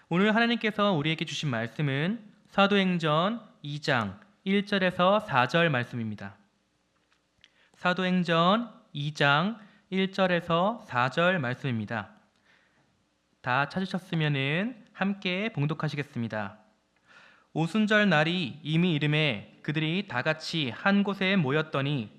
오늘 하나님께서 우리에게 주신 말씀은 사도행전 2장 1절에서 4절 말씀입니다. 사도행전 2장 1절에서 4절 말씀입니다. 다 찾으셨으면 함께 봉독하시겠습니다. 오순절 날이 이미 이름에 그들이 다 같이 한 곳에 모였더니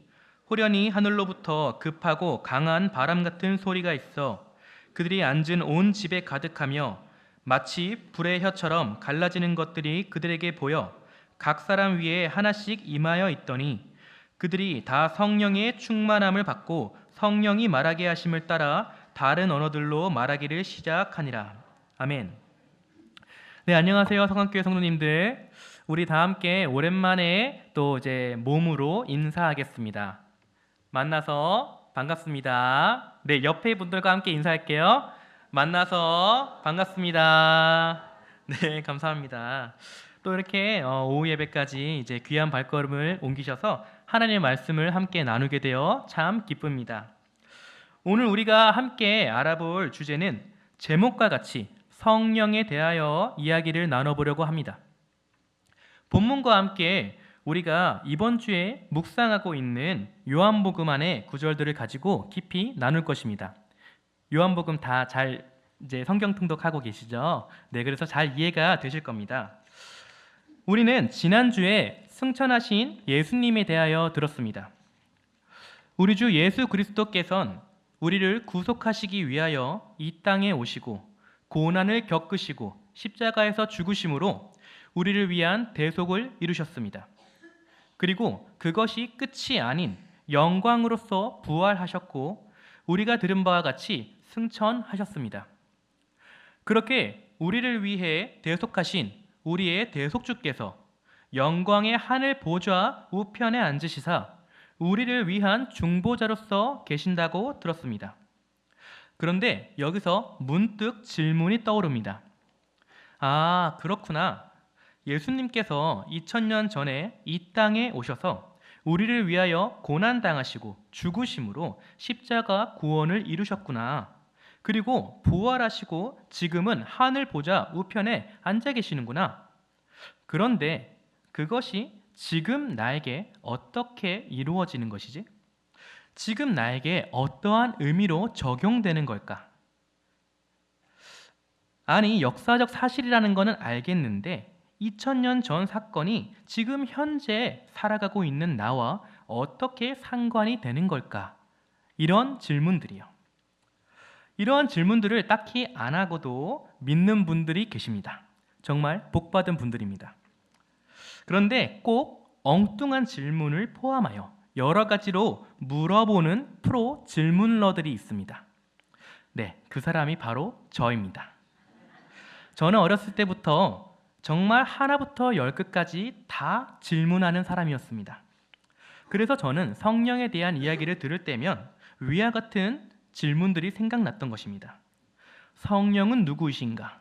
호련히 하늘로부터 급하고 강한 바람 같은 소리가 있어 그들이 앉은 온 집에 가득하며 마치 불의 혀처럼 갈라지는 것들이 그들에게 보여 각 사람 위에 하나씩 임하여 있더니 그들이 다 성령의 충만함을 받고 성령이 말하게 하심을 따라 다른 언어들로 말하기를 시작하니라. 아멘. 네, 안녕하세요, 성안교회 성도님들. 우리 다 함께 오랜만에 또 이제 몸으로 인사하겠습니다. 만나서 반갑습니다. 네, 옆에 분들과 함께 인사할게요. 만나서 반갑습니다. 네, 감사합니다. 또 이렇게 오후 예배까지 이제 귀한 발걸음을 옮기셔서 하나님의 말씀을 함께 나누게 되어 참 기쁩니다. 오늘 우리가 함께 알아볼 주제는 제목과 같이 성령에 대하여 이야기를 나눠보려고 합니다. 본문과 함께 우리가 이번 주에 묵상하고 있는 요한복음 안의 구절들을 가지고 깊이 나눌 것입니다. 요한복음 다 잘 이제 성경 통독하고 계시죠? 네, 그래서 잘 이해가 되실 겁니다. 우리는 지난주에 승천하신 예수님에 대하여 들었습니다. 우리 주 예수 그리스도께서는 우리를 구속하시기 위하여 이 땅에 오시고 고난을 겪으시고 십자가에서 죽으심으로 우리를 위한 대속을 이루셨습니다. 그리고 그것이 끝이 아닌 영광으로서 부활하셨고 우리가 들은 바와 같이 승천하셨습니다. 그렇게 우리를 위해 대속하신 우리의 대속주께서 영광의 하늘 보좌 우편에 앉으시사 우리를 위한 중보자로서 계신다고 들었습니다. 그런데 여기서 문득 질문이 떠오릅니다. 아, 그렇구나. 예수님께서 2000년 전에 이 땅에 오셔서 우리를 위하여 고난당하시고 죽으심으로 십자가 구원을 이루셨구나. 그리고 부활하시고 지금은 하늘 보좌 우편에 앉아 계시는구나. 그런데 그것이 지금 나에게 어떻게 이루어지는 것이지? 지금 나에게 어떠한 의미로 적용되는 걸까? 아니, 역사적 사실이라는 것은 알겠는데 2000년 전 사건이 지금 현재 살아가고 있는 나와 어떻게 상관이 되는 걸까? 이런 질문들이요. 이러한 질문들을 딱히 안 하고도 믿는 분들이 계십니다. 정말 복받은 분들입니다. 그런데 꼭 엉뚱한 질문을 포함하여 여러 가지로 물어보는 프로 질문러들이 있습니다. 네, 그 사람이 바로 저입니다. 저는 어렸을 때부터 정말 하나부터 열 끝까지 다 질문하는 사람이었습니다. 그래서 저는 성령에 대한 이야기를 들을 때면 위와 같은 질문들이 생각났던 것입니다. 성령은 누구이신가?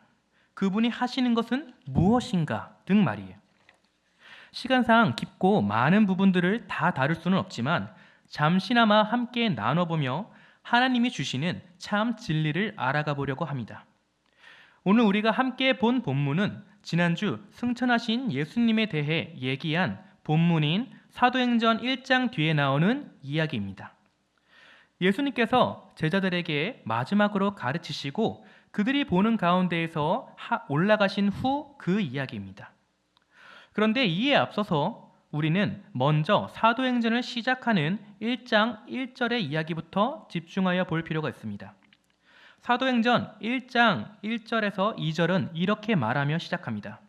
그분이 하시는 것은 무엇인가? 등 말이에요. 시간상 깊고 많은 부분들을 다 다룰 수는 없지만 잠시나마 함께 나눠보며 하나님이 주시는 참 진리를 알아가 보려고 합니다. 오늘 우리가 함께 본 본문은 지난주 승천하신 예수님에 대해 얘기한 본문인 사도행전 1장 뒤에 나오는 이야기입니다. 예수님께서 제자들에게 마지막으로 가르치시고 그들이 보는 가운데에서 올라가신 후 그 이야기입니다. 그런데 이에 앞서서 우리는 먼저 사도행전을 시작하는 1장 1절의 이야기부터 집중하여 볼 필요가 있습니다. 사도행전 1장 1절에서 2절은 이렇게 말하며 시작합니다.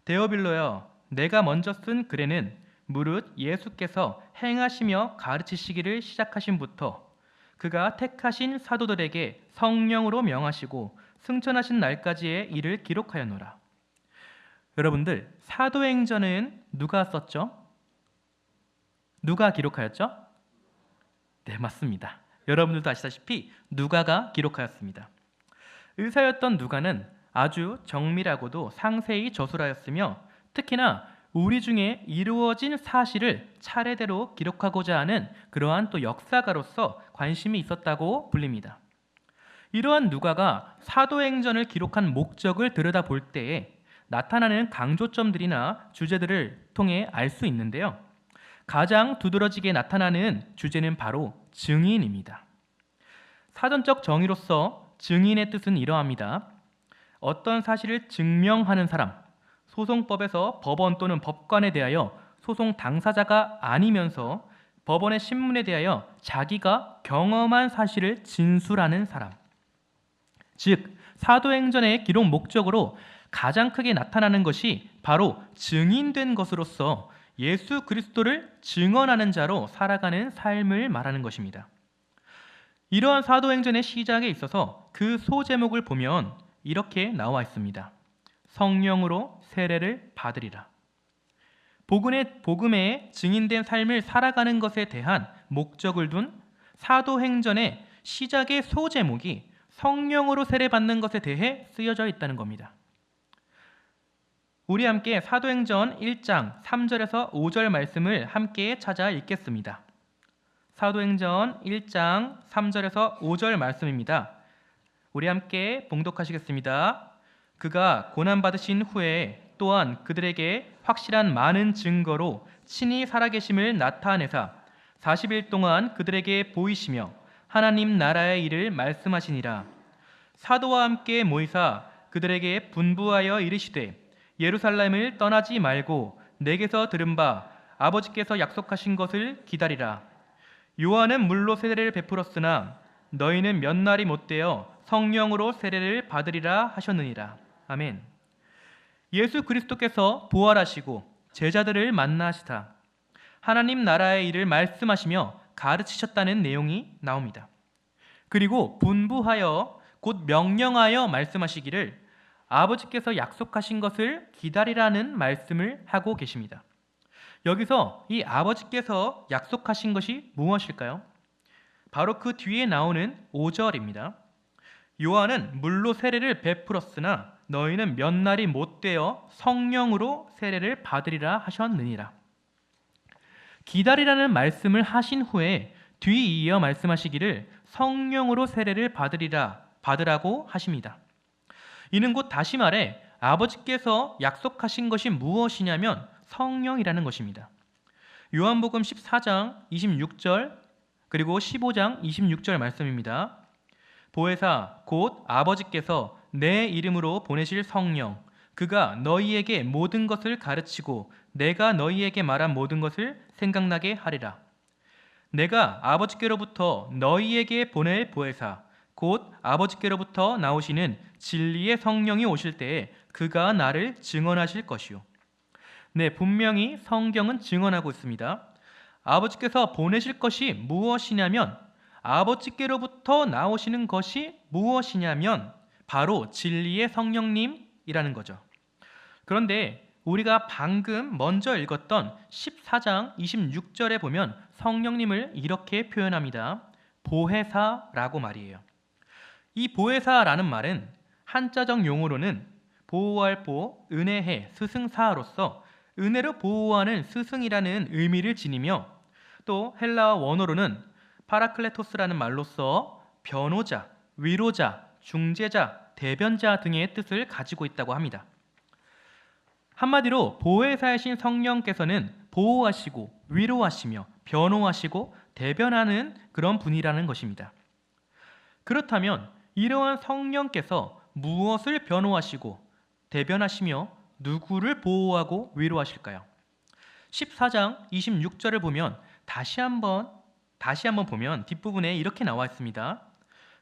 데오빌로여, 내가 먼저 쓴 글에는 무릇 예수께서 행하시며 가르치시기를 시작하심부터 그가 택하신 사도들에게 성령으로 명하시고 승천하신 날까지의 일을 기록하였노라. 여러분들, 사도행전은 누가 썼죠? 누가 기록하였죠? 네, 맞습니다. 여러분들도 아시다시피 누가가 기록하였습니다. 의사였던 누가는 아주 정밀하고도 상세히 저술하였으며 특히나 우리 중에 이루어진 사실을 차례대로 기록하고자 하는 그러한 또 역사가로서 관심이 있었다고 불립니다. 이러한 누가가 사도행전을 기록한 목적을 들여다볼 때에 나타나는 강조점들이나 주제들을 통해 알 수 있는데요. 가장 두드러지게 나타나는 주제는 바로 증인입니다. 사전적 정의로서 증인의 뜻은 이러합니다. 어떤 사실을 증명하는 사람, 소송법에서 법원 또는 법관에 대하여 소송 당사자가 아니면서 법원의 신문에 대하여 자기가 경험한 사실을 진술하는 사람. 즉, 사도행전의 기록 목적으로 가장 크게 나타나는 것이 바로 증인된 것으로서 예수 그리스도를 증언하는 자로 살아가는 삶을 말하는 것입니다. 이러한 사도행전의 시작에 있어서 그 소제목을 보면 이렇게 나와 있습니다. 성령으로 세례를 받으리라. 복음에 증인된 삶을 살아가는 것에 대한 목적을 둔 사도행전의 시작의 소제목이 성령으로 세례받는 것에 대해 쓰여져 있다는 겁니다. 우리 함께 사도행전 1장 3절에서 5절 말씀을 함께 찾아 읽겠습니다. 사도행전 1장 3절에서 5절 말씀입니다. 우리 함께 봉독하시겠습니다. 그가 고난받으신 후에 또한 그들에게 확실한 많은 증거로 친히 살아계심을 나타내사 40일 동안 그들에게 보이시며 하나님 나라의 일을 말씀하시니라. 사도와 함께 모이사 그들에게 분부하여 이르시되 예루살렘을 떠나지 말고 내게서 들은 바 아버지께서 약속하신 것을 기다리라. 요한은 물로 세례를 베풀었으나 너희는 몇 날이 못되어 성령으로 세례를 받으리라 하셨느니라. 아멘. 예수 그리스도께서 부활하시고 제자들을 만나시다 하나님 나라의 일을 말씀하시며 가르치셨다는 내용이 나옵니다. 그리고 분부하여 곧 명령하여 말씀하시기를 아버지께서 약속하신 것을 기다리라는 말씀을 하고 계십니다. 여기서 이 아버지께서 약속하신 것이 무엇일까요? 바로 그 뒤에 나오는 5절입니다. 요한은 물로 세례를 베풀었으나 너희는 몇 날이 못되어 성령으로 세례를 받으리라 하셨느니라. 기다리라는 말씀을 하신 후에 뒤이어 말씀하시기를 성령으로 세례를 받으라고 하십니다. 이는 곧 다시 말해 아버지께서 약속하신 것이 무엇이냐면 성령이라는 것입니다. 요한복음 14장 26절 그리고 15장 26절 말씀입니다. 보혜사 곧 아버지께서 내 이름으로 보내실 성령 그가 너희에게 모든 것을 가르치고 내가 너희에게 말한 모든 것을 생각나게 하리라. 내가 아버지께로부터 너희에게 보낼 보혜사 곧 아버지께로부터 나오시는 진리의 성령이 오실 때에 그가 나를 증언하실 것이요. 네, 분명히 성경은 증언하고 있습니다. 아버지께서 보내실 것이 무엇이냐면 아버지께로부터 나오시는 것이 무엇이냐면 바로 진리의 성령님이라는 거죠. 그런데 우리가 방금 먼저 읽었던 14장 26절에 보면 성령님을 이렇게 표현합니다. 보혜사라고 말이에요. 이 보혜사라는 말은 한자적 용어로는 보호할 보, 은혜해, 스승사로서 은혜로 보호하는 스승이라는 의미를 지니며 또 헬라어 원어로는 파라클레토스라는 말로써 변호자, 위로자, 중재자, 대변자 등의 뜻을 가지고 있다고 합니다. 한마디로 보혜사이신 성령께서는 보호하시고 위로하시며 변호하시고 대변하는 그런 분이라는 것입니다. 그렇다면 이러한 성령께서 무엇을 변호하시고 대변하시며 누구를 보호하고 위로하실까요? 14장 26절을 보면 다시 한번 보면 뒷부분에 이렇게 나와 있습니다.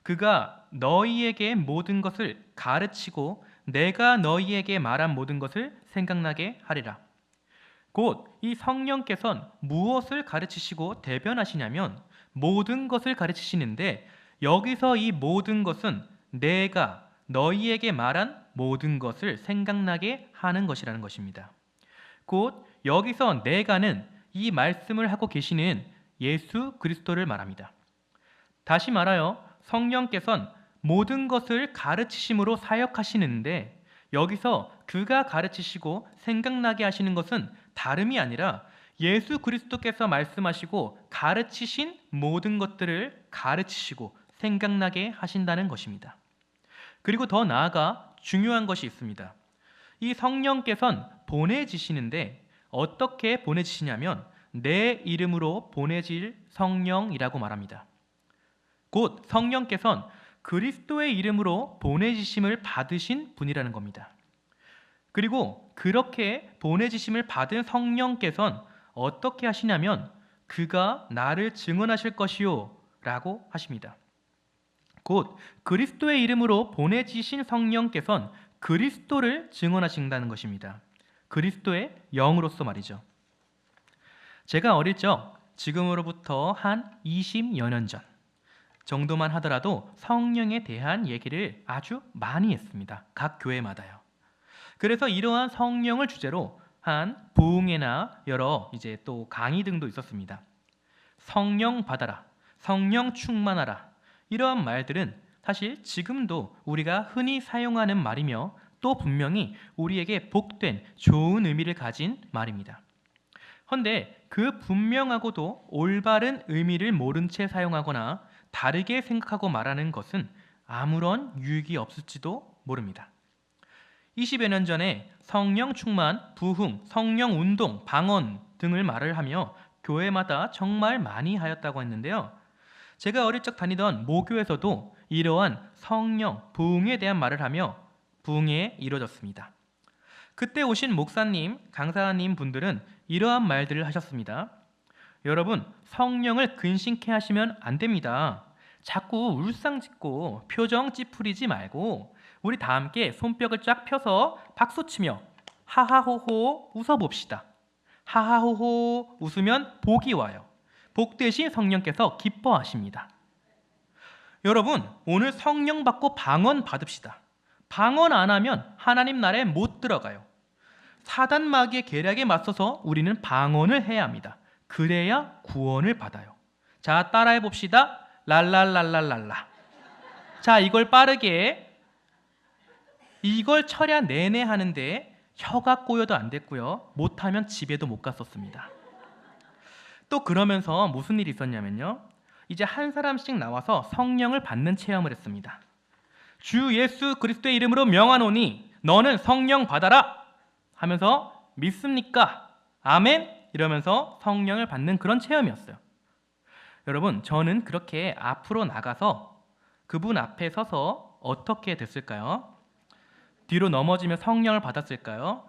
그가 너희에게 모든 것을 가르치고 내가 너희에게 말한 모든 것을 생각나게 하리라. 곧 이 성령께서는 무엇을 가르치시고 대변하시냐면 모든 것을 가르치시는데 여기서 이 모든 것은 내가 너희에게 말한 모든 것을 생각나게 하는 것이라는 것입니다. 곧 여기서 내가는 이 말씀을 하고 계시는 예수 그리스도를 말합니다. 다시 말하여 성령께서는 모든 것을 가르치심으로 사역하시는데 여기서 그가 가르치시고 생각나게 하시는 것은 다름이 아니라 예수 그리스도께서 말씀하시고 가르치신 모든 것들을 가르치시고 생각나게 하신다는 것입니다. 그리고 더 나아가 중요한 것이 있습니다. 이 성령께서는 보내지시는데 어떻게 보내지시냐면 내 이름으로 보내질 성령이라고 말합니다. 곧 성령께서는 그리스도의 이름으로 보내지심을 받으신 분이라는 겁니다. 그리고 그렇게 보내지심을 받은 성령께서는 어떻게 하시냐면 그가 나를 증언하실 것이요 라고 하십니다. 곧 그리스도의 이름으로 보내지신 성령께서는 그리스도를 증언하신다는 것입니다. 그리스도의 영으로서 말이죠. 제가 어릴 적 지금으로부터 한 20여 년 전 정도만 하더라도 성령에 대한 얘기를 아주 많이 했습니다. 각 교회마다요. 그래서 이러한 성령을 주제로 한 부흥회나 여러 이제 또 강의 등도 있었습니다. 성령 받아라, 성령 충만하라 이러한 말들은 사실 지금도 우리가 흔히 사용하는 말이며 또 분명히 우리에게 복된 좋은 의미를 가진 말입니다. 헌데 그 분명하고도 올바른 의미를 모른 채 사용하거나 다르게 생각하고 말하는 것은 아무런 유익이 없을지도 모릅니다. 20여 년 전에 성령 충만, 부흥, 성령 운동, 방언 등을 말을 하며 교회마다 정말 많이 하였다고 했는데요. 제가 어릴 적 다니던 모교에서도 이러한 성령, 부흥에 대한 말을 하며 부흥회 이루어졌습니다. 그때 오신 목사님, 강사님 분들은 이러한 말들을 하셨습니다. 여러분, 성령을 근심케 하시면 안 됩니다. 자꾸 울상짓고 표정 찌푸리지 말고 우리 다 함께 손뼉을 쫙 펴서 박수치며 하하호호 웃어봅시다. 하하호호 웃으면 복이 와요. 복 대신 성령께서 기뻐하십니다. 여러분, 오늘 성령 받고 방언 받읍시다. 방언 안 하면 하나님 나라에 못 들어가요. 사단 마귀의 계략에 맞서서 우리는 방언을 해야 합니다. 그래야 구원을 받아요. 자, 따라해 봅시다. 랄랄랄랄랄라. 자, 이걸 빠르게 이걸 철야 내내 하는데 혀가 꼬여도 안 됐고요. 못하면 집에도 못 갔었습니다. 또 그러면서 무슨 일이 있었냐면요. 이제 한 사람씩 나와서 성령을 받는 체험을 했습니다. 주 예수 그리스도의 이름으로 명하노니 너는 성령 받아라 하면서 믿습니까? 아멘? 이러면서 성령을 받는 그런 체험이었어요. 여러분, 저는 그렇게 앞으로 나가서 그분 앞에 서서 어떻게 됐을까요? 뒤로 넘어지며 성령을 받았을까요?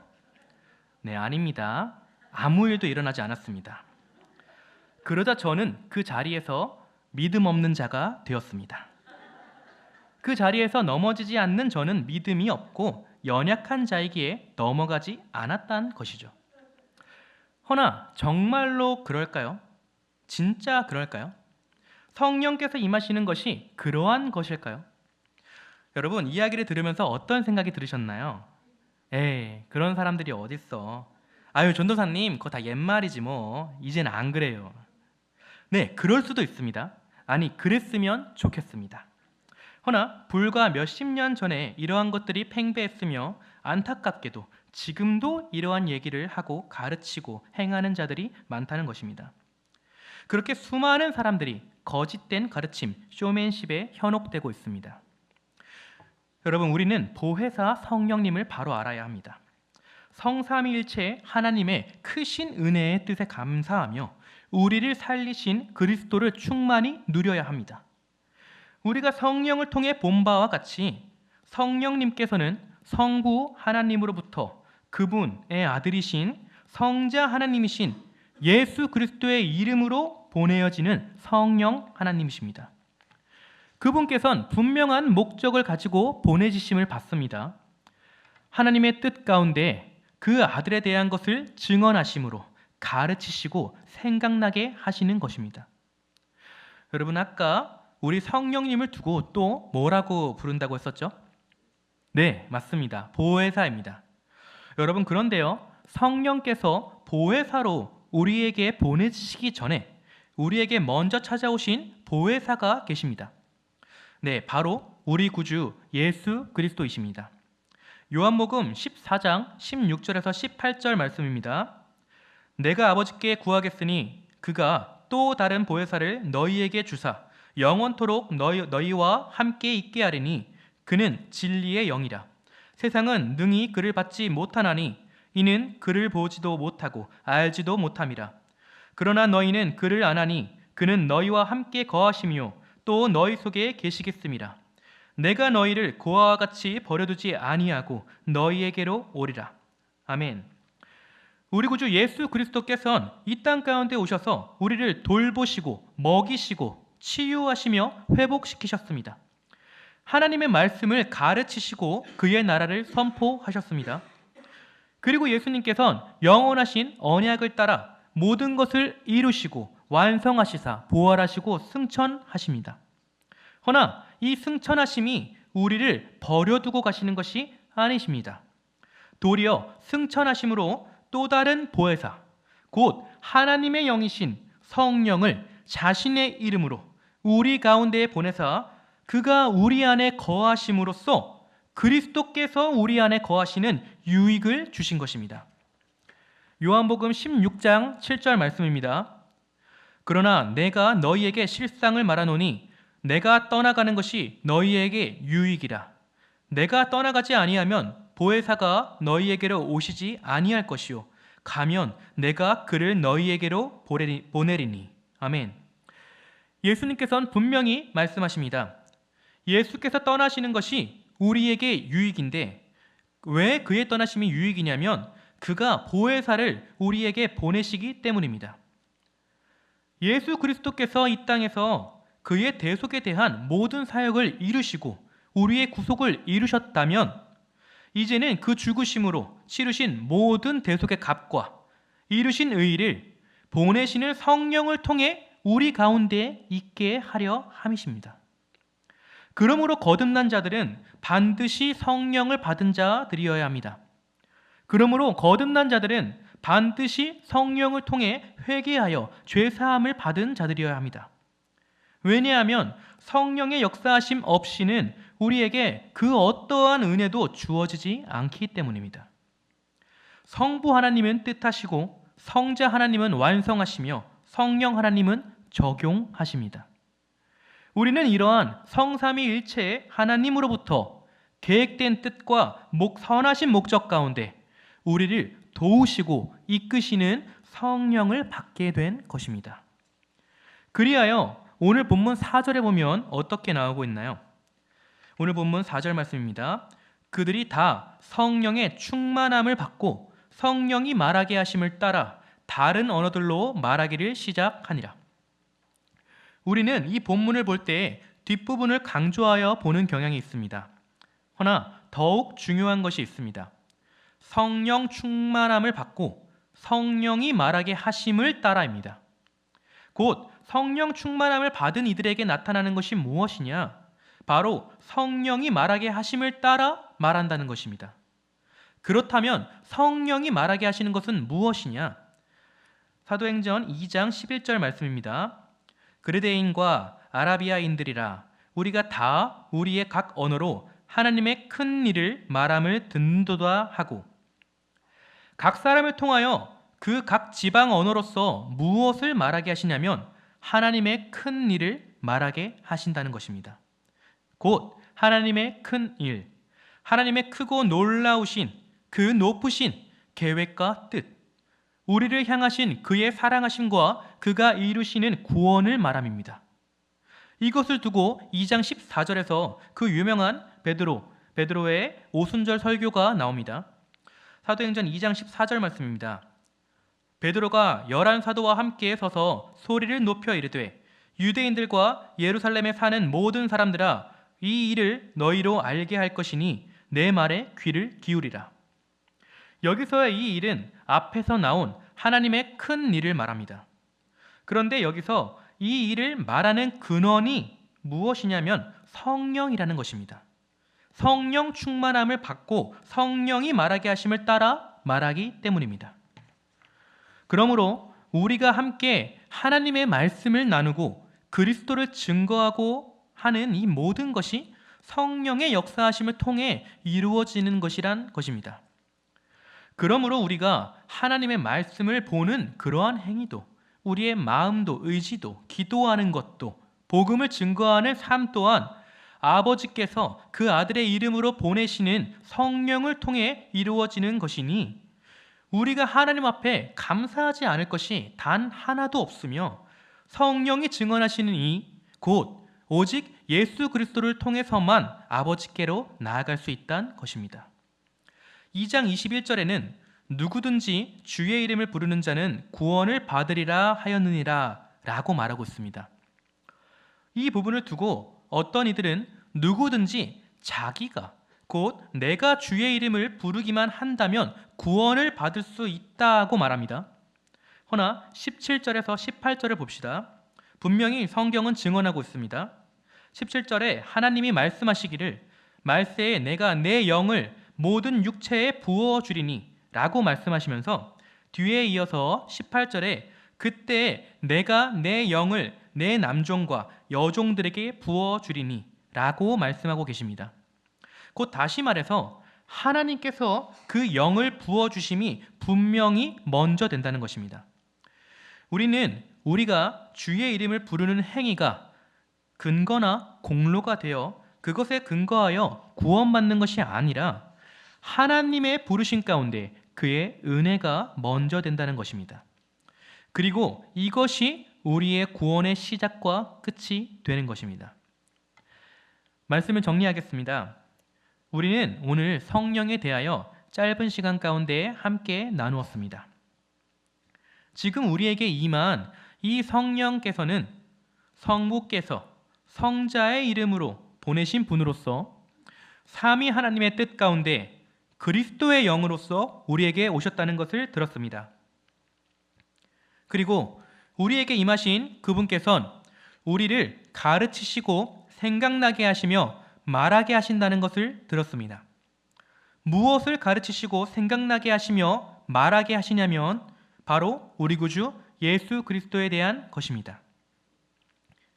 네, 아닙니다. 아무 일도 일어나지 않았습니다. 그러자 저는 그 자리에서 믿음 없는 자가 되었습니다. 그 자리에서 넘어지지 않는 저는 믿음이 없고 연약한 자이기에 넘어가지 않았다는 것이죠. 허나 정말로 그럴까요? 진짜 그럴까요? 성령께서 임하시는 것이 그러한 것일까요? 여러분, 이야기를 들으면서 어떤 생각이 들으셨나요? 에이, 그런 사람들이 어딨어. 아유, 전도사님, 그거 다 옛말이지 뭐. 이젠 안 그래요. 네, 그럴 수도 있습니다. 아니, 그랬으면 좋겠습니다. 허나 불과 몇십 년 전에 이러한 것들이 팽배했으며 안타깝게도 지금도 이러한 얘기를 하고 가르치고 행하는 자들이 많다는 것입니다. 그렇게 수많은 사람들이 거짓된 가르침, 쇼맨십에 현혹되고 있습니다. 여러분, 우리는 보혜사 성령님을 바로 알아야 합니다. 성삼위일체 하나님의 크신 은혜의 뜻에 감사하며 우리를 살리신 그리스도를 충만히 누려야 합니다. 우리가 성령을 통해 본 바와 같이 성령님께서는 성부 하나님으로부터 그분의 아들이신 성자 하나님이신 예수 그리스도의 이름으로 보내어지는 성령 하나님이십니다. 그분께서는 분명한 목적을 가지고 보내지심을 받습니다. 하나님의 뜻 가운데 그 아들에 대한 것을 증언하심으로 가르치시고 생각나게 하시는 것입니다. 여러분, 아까 우리 성령님을 두고 또 뭐라고 부른다고 했었죠? 네, 맞습니다. 보혜사입니다. 여러분, 그런데요, 성령께서 보혜사로 우리에게 보내시기 전에 우리에게 먼저 찾아오신 보혜사가 계십니다. 네, 바로 우리 구주 예수 그리스도이십니다. 요한복음 14장 16절에서 18절 말씀입니다. 내가 아버지께 구하겠으니 그가 또 다른 보혜사를 너희에게 주사 영원토록 너희와 함께 있게 하리니 그는 진리의 영이라. 세상은 능히 그를 받지 못하나니 이는 그를 보지도 못하고 알지도 못함이라. 그러나 너희는 그를 아나니 그는 너희와 함께 거하시며 또 너희 속에 계시겠음이라. 내가 너희를 고아와 같이 버려두지 아니하고 너희에게로 오리라. 아멘. 우리 구주 예수 그리스도께서는 이 땅 가운데 오셔서 우리를 돌보시고 먹이시고 치유하시며 회복시키셨습니다. 하나님의 말씀을 가르치시고 그의 나라를 선포하셨습니다. 그리고 예수님께서는 영원하신 언약을 따라 모든 것을 이루시고 완성하시사 부활하시고 승천하십니다. 허나 이 승천하심이 우리를 버려두고 가시는 것이 아니십니다. 도리어 승천하심으로 또 다른 보혜사, 곧 하나님의 영이신 성령을 자신의 이름으로 우리 가운데에 보내사 그가 우리 안에 거하심으로써 그리스도께서 우리 안에 거하시는 유익을 주신 것입니다. 요한복음 16장 7절 말씀입니다. 그러나 내가 너희에게 실상을 말하노니 내가 떠나가는 것이 너희에게 유익이라. 내가 떠나가지 아니하면 보혜사가 너희에게로 오시지 아니할 것이요 가면 내가 그를 너희에게로 보내리니. 아멘. 예수님께서는 분명히 말씀하십니다. 예수께서 떠나시는 것이 우리에게 유익인데 왜 그의 떠나심이 유익이냐면 그가 보혜사를 우리에게 보내시기 때문입니다. 예수 그리스도께서 이 땅에서 그의 대속에 대한 모든 사역을 이루시고 우리의 구속을 이루셨다면 이제는 그 죽으심으로 치르신 모든 대속의 값과 이루신 의의를 보내시는 성령을 통해 우리 가운데 있게 하려 함이십니다. 그러므로 거듭난 자들은 반드시 성령을 받은 자들이어야 합니다. 그러므로 거듭난 자들은 반드시 성령을 통해 회개하여 죄사함을 받은 자들이어야 합니다. 왜냐하면 성령의 역사하심 없이는 우리에게 그 어떠한 은혜도 주어지지 않기 때문입니다. 성부 하나님은 뜻하시고 성자 하나님은 완성하시며 성령 하나님은 적용하십니다. 우리는 이러한 성삼위일체의 하나님으로부터 계획된 뜻과 선하신 목적 가운데 우리를 도우시고 이끄시는 성령을 받게 된 것입니다. 그리하여 오늘 본문 4절에 보면 어떻게 나오고 있나요? 오늘 본문 4절 말씀입니다. 그들이 다 성령의 충만함을 받고 성령이 말하게 하심을 따라 다른 언어들로 말하기를 시작하니라. 우리는 이 본문을 볼 때 뒷부분을 강조하여 보는 경향이 있습니다. 허나 더욱 중요한 것이 있습니다. 성령 충만함을 받고 성령이 말하게 하심을 따라입니다. 곧 성령 충만함을 받은 이들에게 나타나는 것이 무엇이냐? 바로 성령이 말하게 하심을 따라 말한다는 것입니다. 그렇다면 성령이 말하게 하시는 것은 무엇이냐? 사도행전 2장 11절 말씀입니다. 그레데인과 아라비아인들이라 우리가 다 우리의 각 언어로 하나님의 큰 일을 말함을 듣는도다 하고, 각 사람을 통하여 그 각 지방 언어로서 무엇을 말하게 하시냐면 하나님의 큰 일을 말하게 하신다는 것입니다. 곧 하나님의 큰 일, 하나님의 크고 놀라우신 그 높으신 계획과 뜻, 우리를 향하신 그의 사랑하심과 그가 이루시는 구원을 말함입니다. 이것을 두고 2장 14절에서 그 유명한 베드로의 오순절 설교가 나옵니다. 사도행전 2장 14절 말씀입니다. 베드로가 11사도와 함께 서서 소리를 높여 이르되 유대인들과 예루살렘에 사는 모든 사람들아 이 일을 너희로 알게 할 것이니 내 말에 귀를 기울이라. 여기서의 이 일은 앞에서 나온 하나님의 큰 일을 말합니다. 그런데 여기서 이 일을 말하는 근원이 무엇이냐면 성령이라는 것입니다. 성령 충만함을 받고 성령이 말하게 하심을 따라 말하기 때문입니다. 그러므로 우리가 함께 하나님의 말씀을 나누고 그리스도를 증거하고 하는 이 모든 것이 성령의 역사하심을 통해 이루어지는 것이란 것입니다. 그러므로 우리가 하나님의 말씀을 보는 그러한 행위도, 우리의 마음도, 의지도, 기도하는 것도 복음을 증거하는 삶 또한 아버지께서 그 아들의 이름으로 보내시는 성령을 통해 이루어지는 것이니 우리가 하나님 앞에 감사하지 않을 것이 단 하나도 없으며 성령이 증언하시는 이 곧 오직 예수 그리스도를 통해서만 아버지께로 나아갈 수 있다는 것입니다. 2장 21절에는 누구든지 주의 이름을 부르는 자는 구원을 받으리라 하였느니라 라고 말하고 있습니다. 이 부분을 두고 어떤 이들은 누구든지 자기가 곧 내가 주의 이름을 부르기만 한다면 구원을 받을 수 있다고 말합니다. 허나 17절에서 18절을 봅시다. 분명히 성경은 증언하고 있습니다. 17절에 하나님이 말씀하시기를 말세에 내가 내 영을 모든 육체에 부어주리니 라고 말씀하시면서 뒤에 이어서 18절에 그때 내가 내 영을 내 남종과 여종들에게 부어주리니 라고 말씀하고 계십니다. 곧 다시 말해서 하나님께서 그 영을 부어주심이 분명히 먼저 된다는 것입니다. 우리가 주의 이름을 부르는 행위가 근거나 공로가 되어 그것에 근거하여 구원받는 것이 아니라 하나님의 부르심 가운데 그의 은혜가 먼저 된다는 것입니다. 그리고 이것이 우리의 구원의 시작과 끝이 되는 것입니다. 말씀을 정리하겠습니다. 우리는 오늘 성령에 대하여 짧은 시간 가운데 함께 나누었습니다. 지금 우리에게 임한 이 성령께서는 성부께서 성자의 이름으로 보내신 분으로서 삼위 하나님의 뜻 가운데 그리스도의 영으로서 우리에게 오셨다는 것을 들었습니다. 그리고 우리에게 임하신 그분께서는 우리를 가르치시고 생각나게 하시며 말하게 하신다는 것을 들었습니다. 무엇을 가르치시고 생각나게 하시며 말하게 하시냐면 바로 우리 구주 예수 그리스도에 대한 것입니다.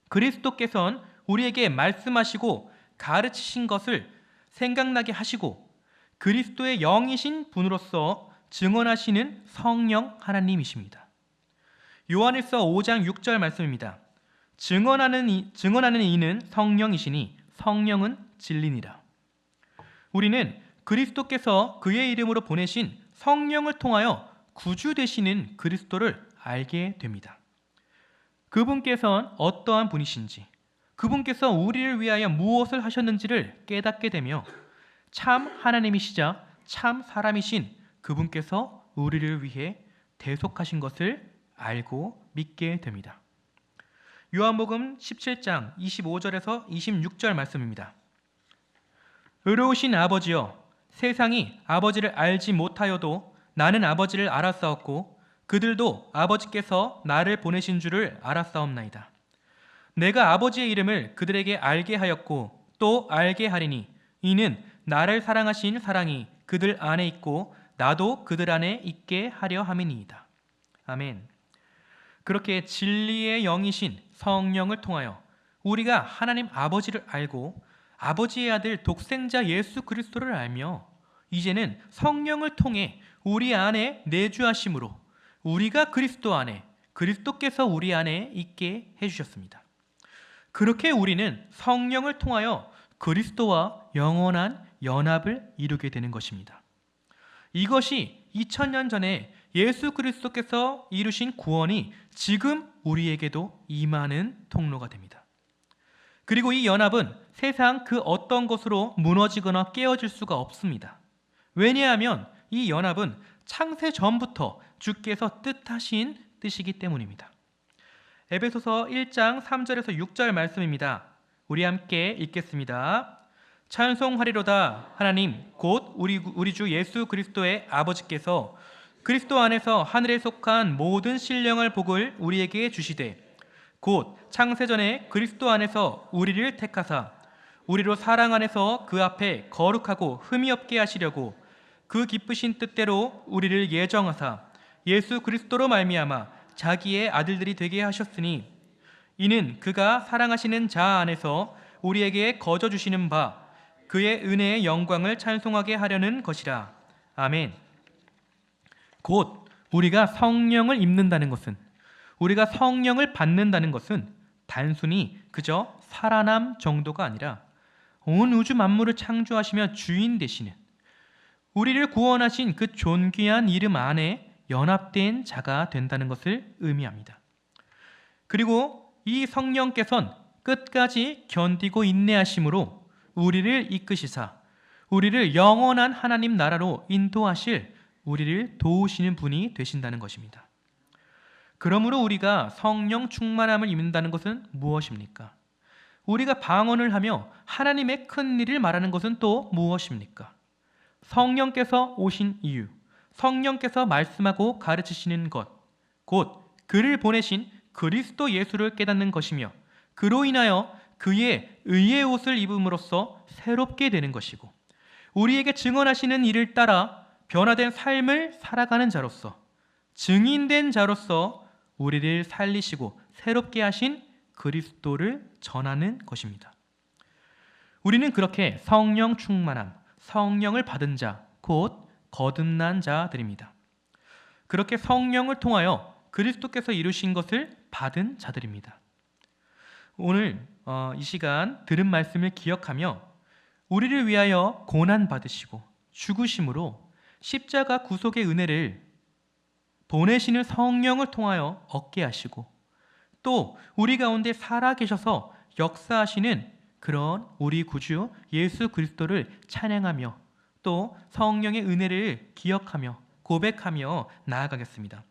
그리스도께서는 우리에게 말씀하시고 가르치신 것을 생각나게 하시고 그리스도의 영이신 분으로서 증언하시는 성령 하나님이십니다. 요한일서 5장 6절 말씀입니다. 증언하는 이는 성령이시니 성령은 진리니라. 우리는 그리스도께서 그의 이름으로 보내신 성령을 통하여 구주 되시는 그리스도를 알게 됩니다. 그분께서는 어떠한 분이신지, 그분께서 우리를 위하여 무엇을 하셨는지를 깨닫게 되며 참 하나님이시자 참 사람이신 그분께서 우리를 위해 대속하신 것을 알고 믿게 됩니다. 요한복음 17장 25절에서 26절 말씀입니다. 의로우신 아버지여, 세상이 아버지를 알지 못하여도 나는 아버지를 알았사옵고 그들도 아버지께서 나를 보내신 줄을 알았사옵나이다. 내가 아버지의 이름을 그들에게 알게 하였고 또 알게 하리니 이는 나를 사랑하신 사랑이 그들 안에 있고 나도 그들 안에 있게 하려 함이니이다. 아멘. 그렇게 진리의 영이신 성령을 통하여 우리가 하나님 아버지를 알고 아버지의 아들 독생자 예수 그리스도를 알며 이제는 성령을 통해 우리 안에 내주하심으로 우리가 그리스도 안에 그리스도께서 우리 안에 있게 해주셨습니다. 그렇게 우리는 성령을 통하여 그리스도와 영원한 연합을 이루게 되는 것입니다. 이것이 2000년 전에 예수 그리스도께서 이루신 구원이 지금 우리에게도 임하는 통로가 됩니다. 그리고 이 연합은 세상 그 어떤 것으로 무너지거나 깨어질 수가 없습니다. 왜냐하면 이 연합은 창세 전부터 주께서 뜻하신 뜻이기 때문입니다. 에베소서 1장 3절에서 6절 말씀입니다. 우리 함께 읽겠습니다. 찬송하리로다 하나님 곧 우리 주 예수 그리스도의 아버지께서 그리스도 안에서 하늘에 속한 모든 신령할 복을 우리에게 주시되 곧 창세전에 그리스도 안에서 우리를 택하사 우리로 사랑 안에서 그 앞에 거룩하고 흠이 없게 하시려고 그 기쁘신 뜻대로 우리를 예정하사 예수 그리스도로 말미암아 자기의 아들들이 되게 하셨으니 이는 그가 사랑하시는 자 안에서 우리에게 거저 주시는 바 그의 은혜의 영광을 찬송하게 하려는 것이라. 아멘. 곧 우리가 성령을 입는다는 것은 우리가 성령을 받는다는 것은 단순히 그저 살아남 정도가 아니라 온 우주 만물을 창조하시며 주인 되시는, 우리를 구원하신 그 존귀한 이름 안에 연합된 자가 된다는 것을 의미합니다. 그리고 이 성령께서는 끝까지 견디고 인내하심으로 우리를 이끄시사 우리를 영원한 하나님 나라로 인도하실, 우리를 도우시는 분이 되신다는 것입니다. 그러므로 우리가 성령 충만함을 입는다는 것은 무엇입니까? 우리가 방언을 하며 하나님의 큰 일을 말하는 것은 또 무엇입니까? 성령께서 오신 이유, 성령께서 말씀하고 가르치시는 것, 곧 그를 보내신 그리스도 예수를 깨닫는 것이며, 그로 인하여 그의 의의 옷을 입음으로써 새롭게 되는 것이고, 우리에게 증언하시는 일을 따라 변화된 삶을 살아가는 자로서, 증인된 자로서 우리를 살리시고 새롭게 하신 그리스도를 전하는 것입니다. 우리는 그렇게 성령 충만함, 성령을 받은 자, 곧 거듭난 자들입니다. 그렇게 성령을 통하여 그리스도께서 이루신 것을 받은 자들입니다. 오늘 이 시간 들은 말씀을 기억하며 우리를 위하여 고난 받으시고 죽으심으로 십자가 구속의 은혜를 보내시는 성령을 통하여 얻게 하시고, 또 우리 가운데 살아 계셔서 역사하시는 그런 우리 구주 예수 그리스도를 찬양하며 또 성령의 은혜를 기억하며 고백하며 나아가겠습니다.